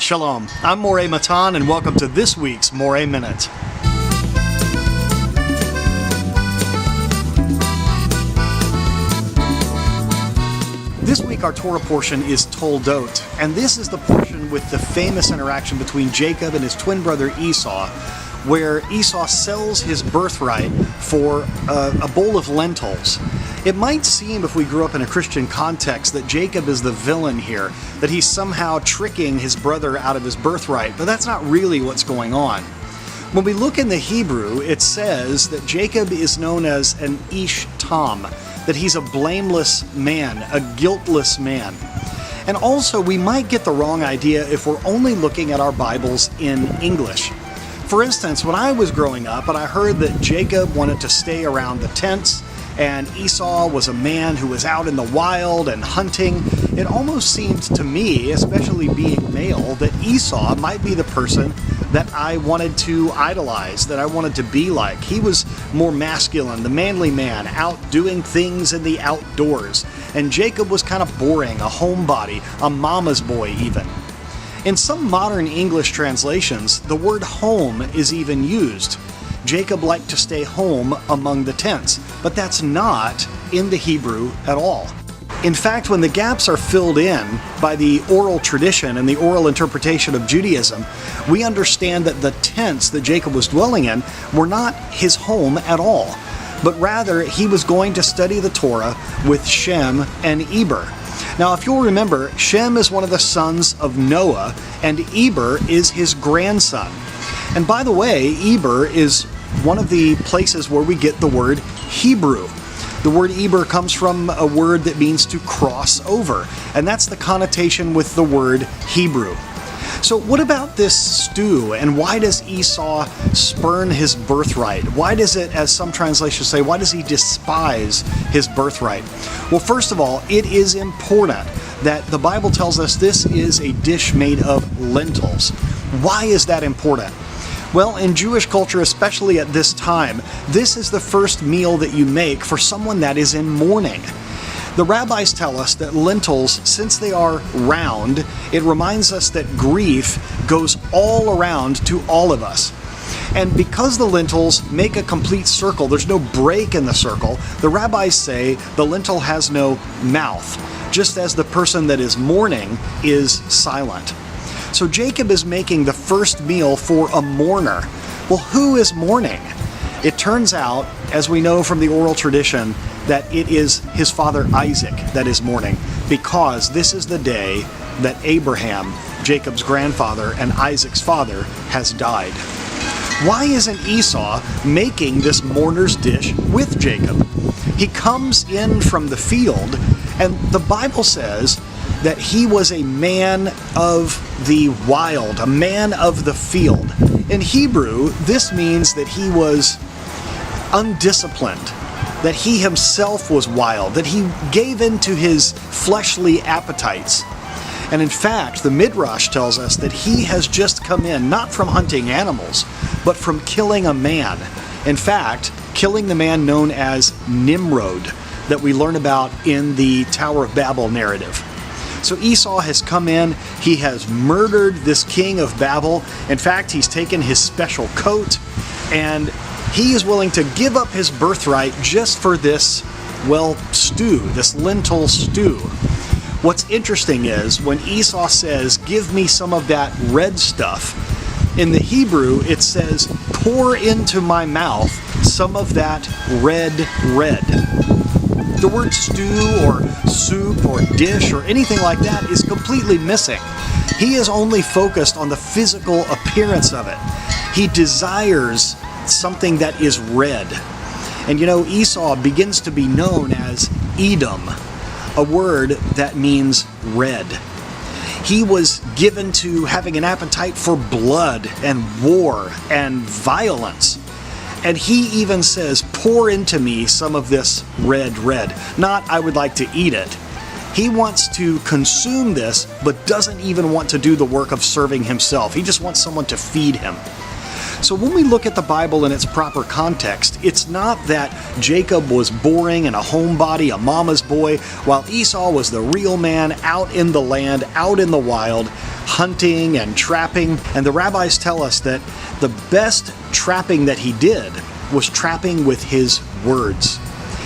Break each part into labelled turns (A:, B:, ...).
A: Shalom, I'm Moreh Matan, and welcome to this week's Moreh Minute. This week our Torah portion is Toldot, and this is the portion with the famous interaction between Jacob and his twin brother Esau, where Esau sells his birthright for a bowl of lentils. It might seem, if we grew up in a Christian context, that Jacob is the villain here, that he's somehow tricking his brother out of his birthright, but that's not really what's going on. When we look in the Hebrew, it says that Jacob is known as an ish tam, that he's a blameless man, a guiltless man. And also, we might get the wrong idea if we're only looking at our Bibles in English. For instance, when I was growing up and I heard that Jacob wanted to stay around the tents, and Esau was a man who was out in the wild and hunting, it almost seemed to me, especially being male, that Esau might be the person that I wanted to idolize, that I wanted to be like. He was more masculine, the manly man, out doing things in the outdoors. And Jacob was kind of boring, a homebody, a mama's boy even. In some modern English translations, the word home is even used. Jacob liked to stay home among the tents, but that's not in the Hebrew at all. In fact, when the gaps are filled in by the oral tradition and the oral interpretation of Judaism, we understand that the tents that Jacob was dwelling in were not his home at all, but rather he was going to study the Torah with Shem and Eber. Now, if you'll remember, Shem is one of the sons of Noah, and Eber is his grandson. And by the way, Eber is one of the places where we get the word Hebrew. The word Eber comes from a word that means to cross over, and that's the connotation with the word Hebrew. So what about this stew, and why does Esau spurn his birthright? Why does it, as some translations say, why does he despise his birthright? Well, first of all, it is important that the Bible tells us this is a dish made of lentils. Why is that important? Well, in Jewish culture, especially at this time, this is the first meal that you make for someone that is in mourning. The rabbis tell us that lentils, since they are round, it reminds us that grief goes all around to all of us. And because the lentils make a complete circle, there's no break in the circle, the rabbis say the lentil has no mouth, just as the person that is mourning is silent. So Jacob is making the first meal for a mourner. Well, who is mourning? It turns out, as we know from the oral tradition, that it is his father Isaac that is mourning, because this is the day that Abraham, Jacob's grandfather and Isaac's father, has died. Why isn't Esau making this mourner's dish with Jacob? He comes in from the field, and the Bible says that he was a man of the wild, a man of the field. In Hebrew, this means that he was undisciplined, that he himself was wild, that he gave in to his fleshly appetites. And in fact, the Midrash tells us that he has just come in, not from hunting animals, but from killing a man. In fact, killing the man known as Nimrod, that we learn about in the Tower of Babel narrative. So Esau has come in, he has murdered this king of Babel. In fact, he's taken his special coat, and he is willing to give up his birthright just for this, well, stew, this lentil stew. What's interesting is when Esau says, "Give me some of that red stuff," in the Hebrew it says, "Pour into my mouth some of that red." The word stew or soup or dish or anything like that is completely missing. He is only focused on the physical appearance of it. He desires something that is red. And you know, Esau begins to be known as Edom, a word that means red. He was given to having an appetite for blood and war and violence. And he even says, "Pour into me some of this red." Not, "I would like to eat it." He wants to consume this, but doesn't even want to do the work of serving himself. He just wants someone to feed him. So when we look at the Bible in its proper context, it's not that Jacob was boring and a homebody, a mama's boy, while Esau was the real man out in the land, out in the wild, hunting and trapping. And the rabbis tell us that the best trapping that he did was trapping with his words.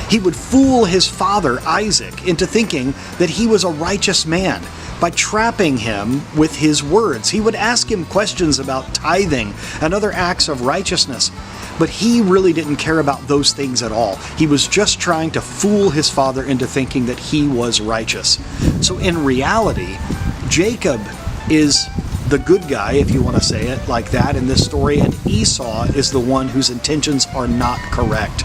A: He would fool his father Isaac into thinking that he was a righteous man by trapping him with his words. He would ask him questions about tithing and other acts of righteousness, but he really didn't care about those things at all. He was just trying to fool his father into thinking that he was righteous. So in reality, Jacob is the good guy, if you want to say it like that, in this story, and Esau is the one whose intentions are not correct.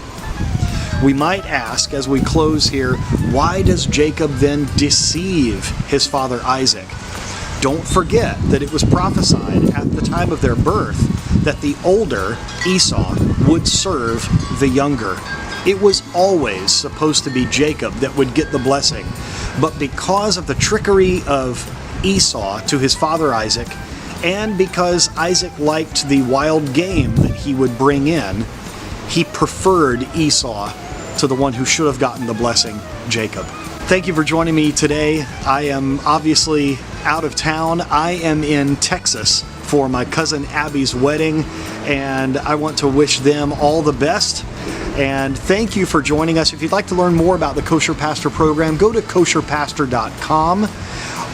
A: We might ask, as we close here, why does Jacob then deceive his father Isaac? Don't forget that it was prophesied at the time of their birth that the older, Esau, would serve the younger. It was always supposed to be Jacob that would get the blessing. But because of the trickery of Esau to his father Isaac, and because Isaac liked the wild game that he would bring in, he preferred Esau to the one who should have gotten the blessing, Jacob. Thank you for joining me today. I am obviously out of town. I am in Texas for my cousin Abby's wedding, and I want to wish them all the best. And thank you for joining us. If you'd like to learn more about the Kosher Pastor program, go to kosherpastor.com.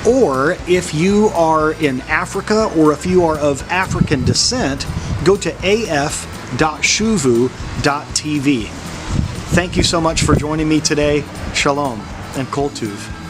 A: Or if you are in Africa, or if you are of African descent, go to af.shuvu.tv. Thank you so much for joining me today. Shalom and kol tuv.